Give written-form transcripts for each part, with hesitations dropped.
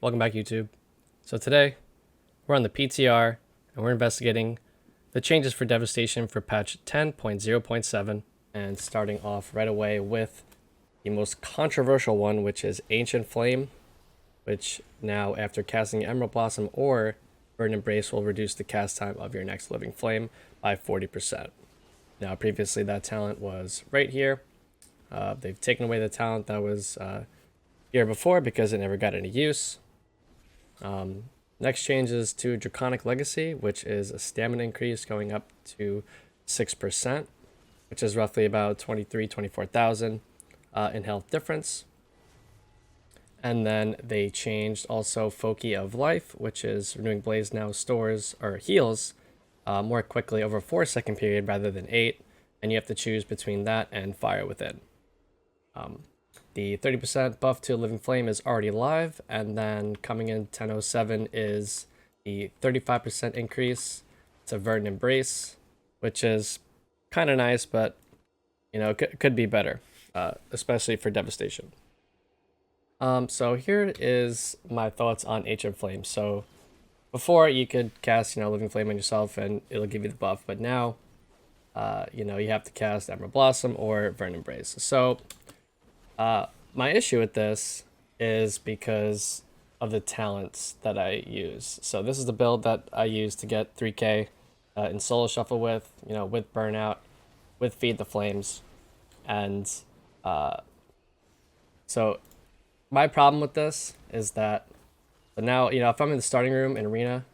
Welcome back, YouTube. So today, we're on the PTR, and we're investigating the changes for Devastation for patch 10.0.7, and starting off right away with the most controversial one, which is Ancient Flame, which now, after casting Emerald Blossom or Burn Embrace, will reduce the cast time of your next Living Flame by 40%. Now, previously that talent was right here. They've taken away the talent that was here before because it never got any use. Next change is to Draconic Legacy, which is a stamina increase going up to 6%, which is roughly about 24,000 in health difference. And then they changed also Foci of Life, which is Renewing Blaze now stores or heals more quickly over a 4-second period rather than 8, and you have to choose between that and Fire Within. The 30% buff to Living Flame is already live, and then coming in 10.07 is the 35% increase to Verdant Embrace, which is kind of nice, but you know, could be better, especially for Devastation. So here is my thoughts on Ancient Flame. So before you could cast, Living Flame on yourself and it'll give you the buff, but now, you have to cast Emerald Blossom or Verdant Embrace. So my issue with this is because of the talents that I use. So this is the build that I use to get 3k in Solo Shuffle with, with Burnout, with Feed the Flames. And so my problem with this is that now, if I'm in the starting room in Arena,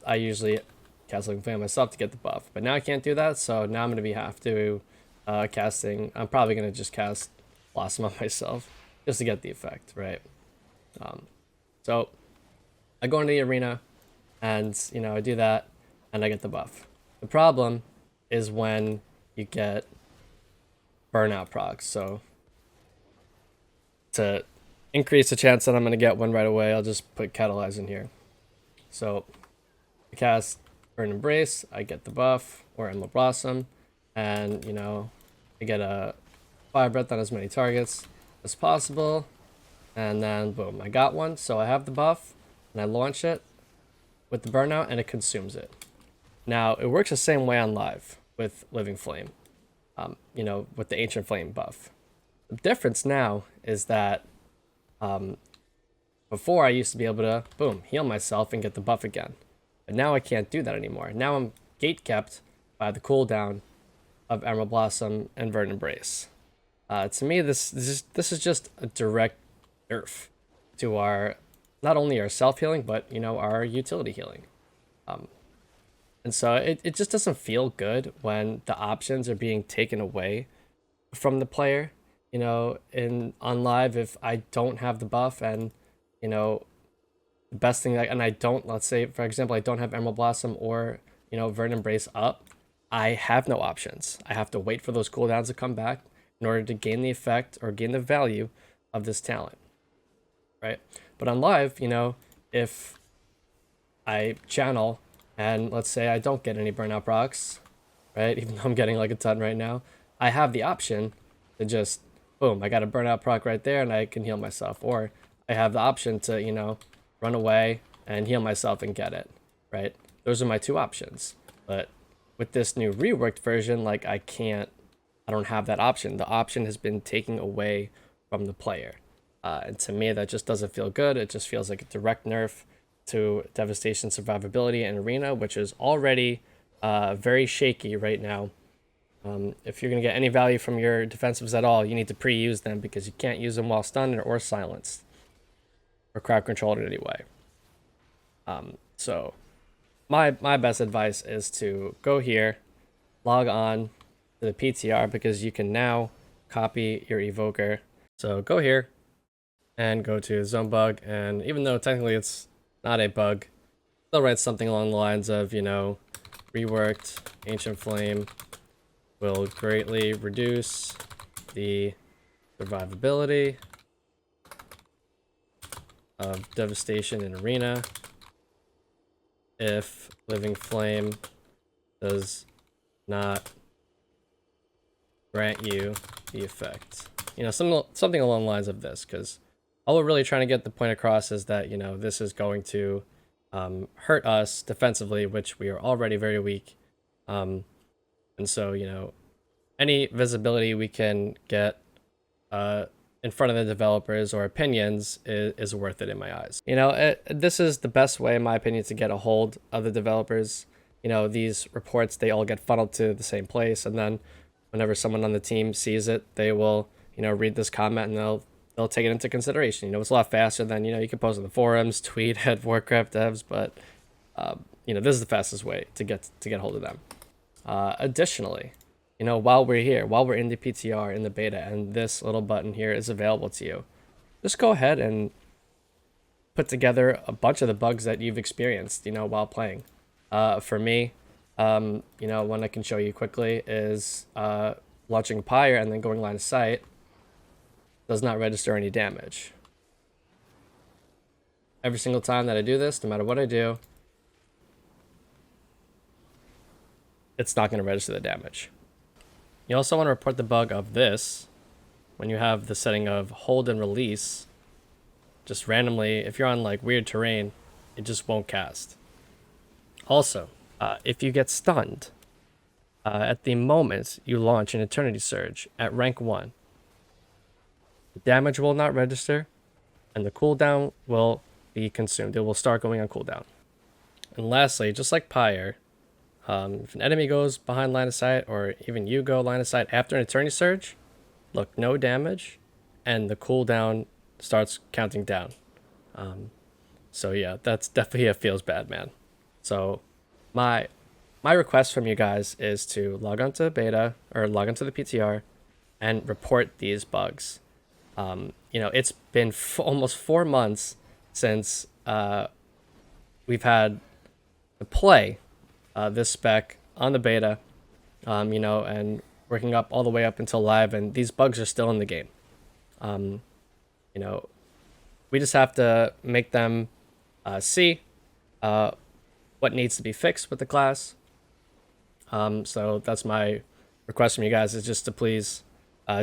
I usually cast Living Flame myself to get the buff. But now I can't do that, so now I'm going to have to I'm probably going to just cast Blossom on myself just to get the effect, right? So I go into the arena and I do that and I get the buff. The problem is when you get burnout procs. So to increase the chance that I'm going to get one right away, I'll just put Catalyze in here. So I cast Burn Embrace, I get the buff, or Emerald Blossom, and I get a Fire Breath on as many targets as possible, and then boom, I got one. So I have the buff, and I launch it with the burnout, and it consumes it. Now it works the same way on live with Living Flame, with the Ancient Flame buff. The difference now is that before I used to be able to boom heal myself and get the buff again, but now I can't do that anymore. Now I'm gate kept by the cooldown of Emerald Blossom and Verdant Embrace. To me, this is just a direct nerf to our, not only our self healing, but our utility healing. And so it just doesn't feel good when the options are being taken away from the player. On live, if I don't have the buff and the best thing, and I don't, let's say for example, I don't have Emerald Blossom or Verdant Embrace up, I have no options. I have to wait for those cooldowns to come back in order to gain the effect or gain the value of this talent, right? But on live, if I channel and let's say I don't get any burnout procs, right? Even though I'm getting like a ton right now, I have the option to just, boom, I got a burnout proc right there and I can heal myself. Or I have the option to, run away and heal myself and get it, right? Those are my two options. But with this new reworked version, like I don't have that option. The option has been taken away from the player. And to me, that just doesn't feel good. It just feels like a direct nerf to Devastation survivability in Arena, which is already very shaky right now. If you're going to get any value from your defensives at all, you need to pre-use them because you can't use them while stunned or silenced or crowd controlled in any way. So my best advice is to go here, log on to the PTR, because you can now copy your evoker. So go here and go to zone bug, and even though technically it's not a bug, they'll write something along the lines of, reworked Ancient Flame will greatly reduce the survivability of Devastation in Arena if Living Flame does not grant you the effect. Something along the lines of this, because all we're really trying to get the point across is that, this is going to hurt us defensively, which we are already very weak. And so, any visibility we can get in front of the developers or opinions is worth it in my eyes. This is the best way, in my opinion, to get a hold of the developers. These reports, they all get funneled to the same place, and then whenever someone on the team sees it, they will, read this comment and they'll take it into consideration. It's a lot faster than, you can post on the forums, tweet at Warcraft devs, but this is the fastest way to get hold of them. Additionally, while we're here, while we're in the PTR, in the beta, and this little button here is available to you, just go ahead and put together a bunch of the bugs that you've experienced, while playing. For me, one I can show you quickly is launching a pyre and then going line of sight does not register any damage. Every single time that I do this, no matter what I do, it's not going to register the damage. You also want to report the bug of this when you have the setting of hold and release. Just randomly, if you're on like weird terrain, it just won't cast. Also, if you get stunned at the moment you launch an Eternity Surge at rank 1, the damage will not register and the cooldown will be consumed. It will start going on cooldown. And lastly, just like Pyre, if an enemy goes behind line of sight, or even you go line of sight after an Eternity Surge, look, no damage, and the cooldown starts counting down. So yeah, that's definitely feels bad, man. So my request from you guys is to log on to beta or log on to the PTR and report these bugs. It's been almost 4 months since we've had to play this spec on the beta, and working up all the way up until live, and these bugs are still in the game. We just have to make them see what needs to be fixed with the class. So that's my request from you guys, is just to please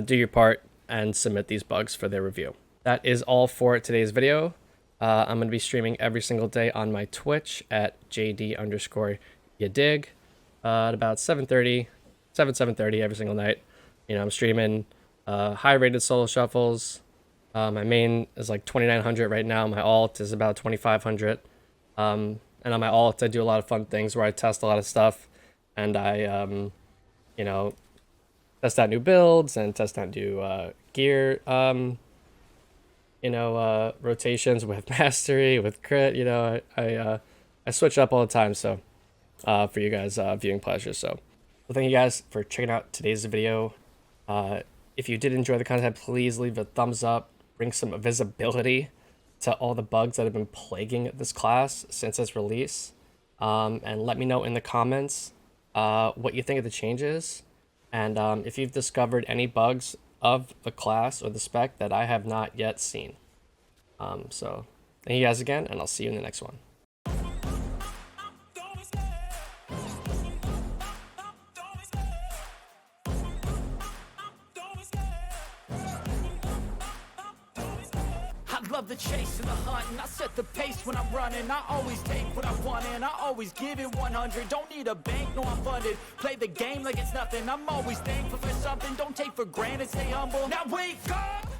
do your part and submit these bugs for their review. That is all for today's video. I'm going to be streaming every single day on my Twitch at JD_yadig at about 7:30 every single night. I'm streaming high rated solo shuffles. My main is like 2900 right now. My alt is about 2500. And on my alt, I do a lot of fun things where I test a lot of stuff, and I test out new builds and test out new gear rotations with mastery, with crit. I switch up all the time, so for you guys viewing pleasure. So thank you guys for checking out today's video. If you did enjoy the content, please leave a thumbs up, bring some visibility to all the bugs that have been plaguing this class since its release, and let me know in the comments what you think of the changes, and if you've discovered any bugs of the class or the spec that I have not yet seen. So thank you guys again, and I'll see you in the next one. I love the chase and the hunt, and I set the pace when I'm running. I always take what I want and I always give it 100. Don't need a bank, no, I'm funded. Play the game like it's nothing. I'm always thankful for something. Don't take for granted, stay humble. Now wake up!